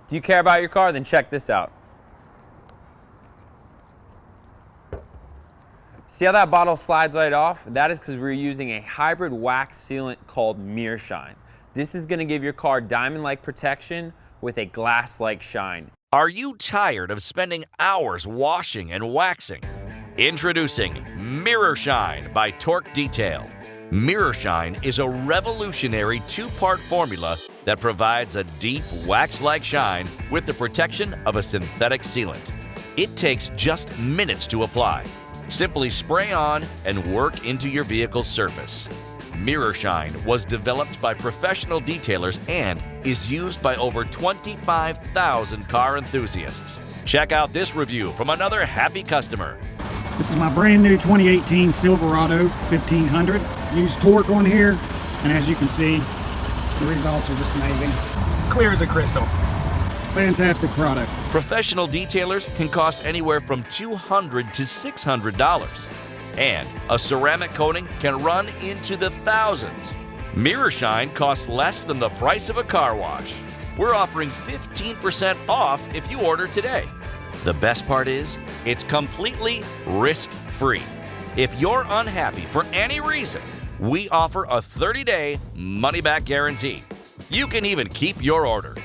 Do you care about your car? Then check this out. See how that bottle slides right off? That is because we're using a hybrid wax sealant called Mirror-Shine. This is going to give your car diamond-like protection with a glass-like shine. Are you tired of spending hours washing and waxing? Introducing Mirror-Shine by Torque Detail. Mirror-Shine is a revolutionary two-part formula that provides a deep wax-like shine with the protection of a synthetic sealant. It takes just minutes to apply. Simply spray on and work into your vehicle's surface. Mirror-Shine was developed by professional detailers and is used by over 25,000 car enthusiasts. Check out this review from another happy customer. This is my brand new 2018 Silverado 1500. Used torque on here, and as you can see, the results are just amazing. Clear as a crystal. Fantastic product. Professional detailers can cost anywhere from $200 to $600, and a ceramic coating can run into the thousands. Mirror-Shine costs less than the price of a car wash. We're offering 15% off if you order today. The best part is, it's completely risk-free. If you're unhappy for any reason, we offer a 30-day money-back guarantee. You can even keep your order.